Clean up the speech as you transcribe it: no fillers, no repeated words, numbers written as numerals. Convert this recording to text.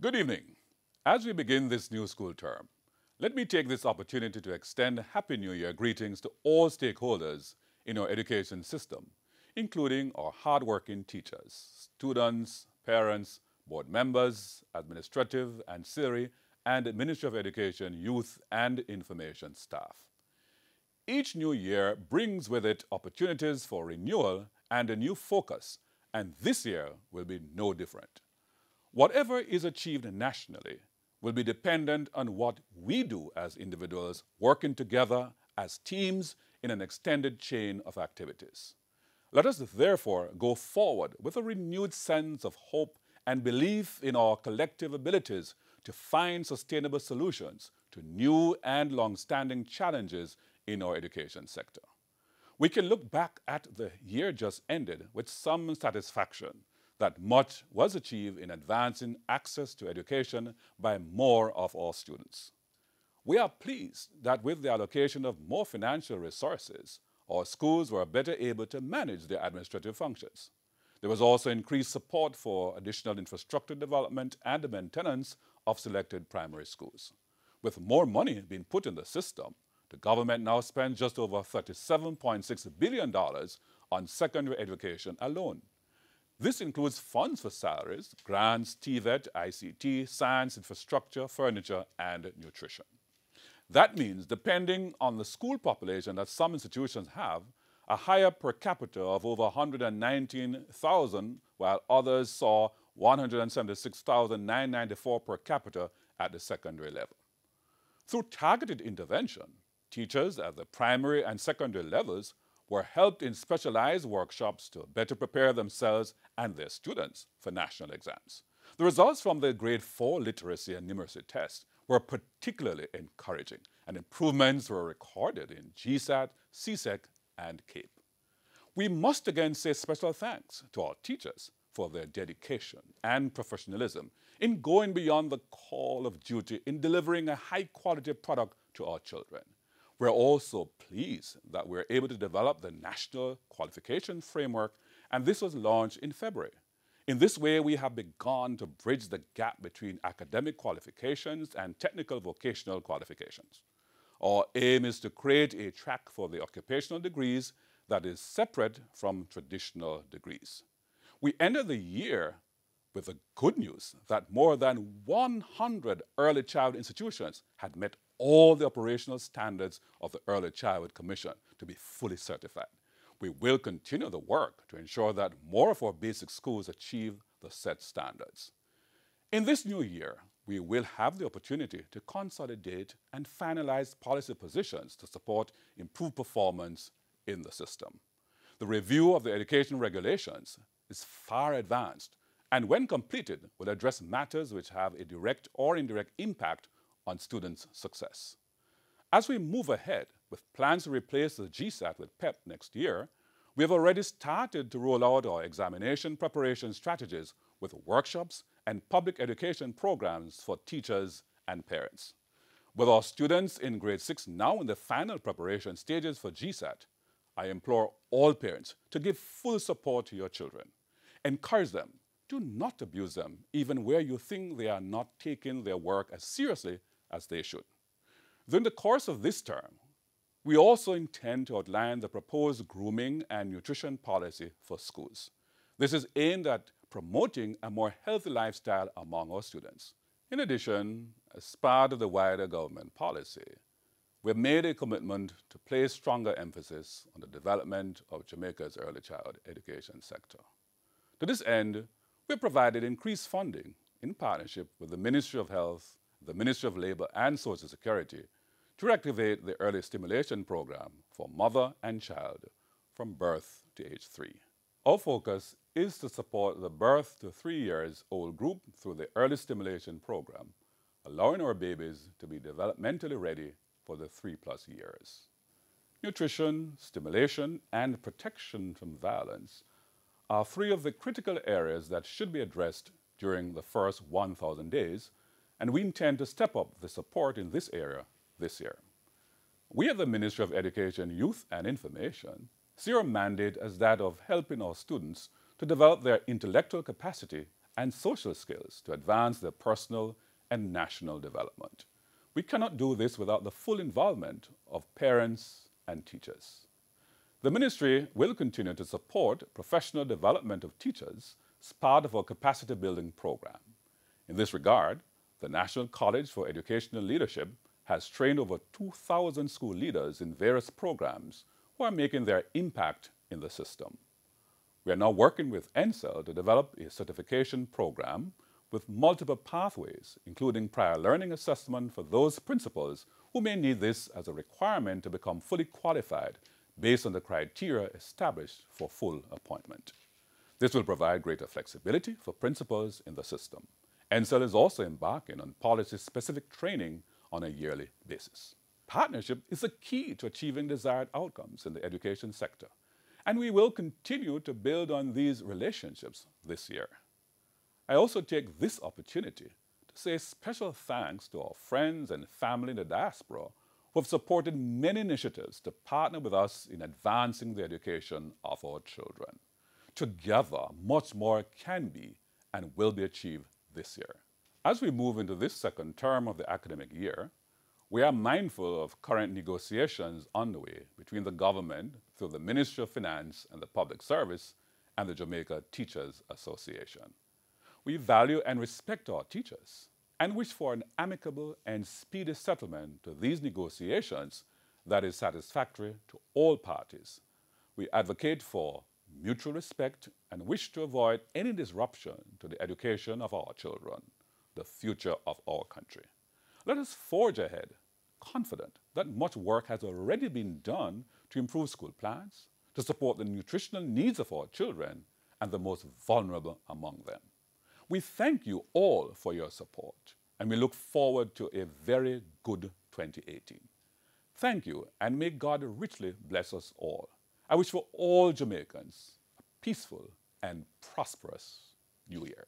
Good evening. As we begin this new school term, let me take this opportunity to extend Happy New Year greetings to all stakeholders in our education system, including our hardworking teachers, students, parents, board members, administrative, ancillary, and Ministry of Education, Youth and Information staff. Each new year brings with it opportunities for renewal and a new focus, and this year will be no different. Whatever is achieved nationally will be dependent on what we do as individuals working together as teams in an extended chain of activities. Let us therefore go forward with a renewed sense of hope and belief in our collective abilities to find sustainable solutions to new and long-standing challenges in our education sector. We can look back at the year just ended with some satisfaction that much was achieved in advancing access to education by more of our students. We are pleased that with the allocation of more financial resources, our schools were better able to manage their administrative functions. There was also increased support for additional infrastructure development and the maintenance of selected primary schools. With more money being put in the system, the government now spends just over $37.6 billion on secondary education alone. This includes funds for salaries, grants, TVET, ICT, science, infrastructure, furniture, and nutrition. That means, depending on the school population that some institutions have, a higher per capita of over 119,000, while others saw 176,994 per capita at the secondary level. Through targeted intervention, teachers at the primary and secondary levels were helped in specialized workshops to better prepare themselves and their students for national exams. The results from the grade 4 literacy and numeracy tests were particularly encouraging, and improvements were recorded in GSAT, CSEC, and CAPE. We must again say special thanks to our teachers for their dedication and professionalism in going beyond the call of duty in delivering a high-quality product to our children. We're also pleased that we're able to develop the National Qualification Framework, and this was launched in February. In this way, we have begun to bridge the gap between academic qualifications and technical vocational qualifications. Our aim is to create a track for the occupational degrees that is separate from traditional degrees. We ended the year with the good news that more than 100 early childhood institutions had met all the operational standards of the Early Childhood Commission to be fully certified. We will continue the work to ensure that more of our basic schools achieve the set standards. In this new year, we will have the opportunity to consolidate and finalize policy positions to support improved performance in the system. The review of the education regulations is far advanced, and when completed, will address matters which have a direct or indirect impact on students' success. As we move ahead with plans to replace the GSAT with PEP next year, we have already started to roll out our examination preparation strategies with workshops and public education programs for teachers and parents. With our students in grade 6 now in the final preparation stages for GSAT, I implore all parents to give full support to your children. Encourage them. Do not abuse them, even where you think they are not taking their work as seriously as they should. During the course of this term, we also intend to outline the proposed grooming and nutrition policy for schools. This is aimed at promoting a more healthy lifestyle among our students. In addition, as part of the wider government policy, we have made a commitment to place stronger emphasis on the development of Jamaica's early childhood education sector. To this end, we have provided increased funding in partnership with the Ministry of Health, the Ministry of Labor and Social Security to reactivate the early stimulation program for mother and child from birth to age 3. Our focus is to support the birth to 3 years old group through the early stimulation program, allowing our babies to be developmentally ready for the 3+ years. Nutrition, stimulation, and protection from violence are 3 of the critical areas that should be addressed during the first 1,000 days, and we intend to step up the support in this area this year. We at the Ministry of Education, Youth and Information see our mandate as that of helping our students to develop their intellectual capacity and social skills to advance their personal and national development. We cannot do this without the full involvement of parents and teachers. The ministry will continue to support professional development of teachers as part of our capacity building program. In this regard, the National College for Educational Leadership has trained over 2,000 school leaders in various programs who are making their impact in the system. We are now working with NCEL to develop a certification program with multiple pathways, including prior learning assessment for those principals who may need this as a requirement to become fully qualified based on the criteria established for full appointment. This will provide greater flexibility for principals in the system. NCEL is also embarking on policy-specific training on a yearly basis. Partnership is the key to achieving desired outcomes in the education sector, and we will continue to build on these relationships this year. I also take this opportunity to say special thanks to our friends and family in the diaspora who have supported many initiatives to partner with us in advancing the education of our children. Together, much more can be and will be achieved this year. As we move into this second term of the academic year, we are mindful of current negotiations underway between the government through the Ministry of Finance and the Public Service and the Jamaica Teachers Association. We value and respect our teachers and wish for an amicable and speedy settlement to these negotiations that is satisfactory to all parties. We advocate for mutual respect and wish to avoid any disruption to the education of our children, the future of our country. Let us forge ahead, confident that much work has already been done to improve school plans, to support the nutritional needs of our children and the most vulnerable among them. We thank you all for your support, and we look forward to a very good 2018. Thank you, and may God richly bless us all. I wish for all Jamaicans a peaceful and prosperous New Year.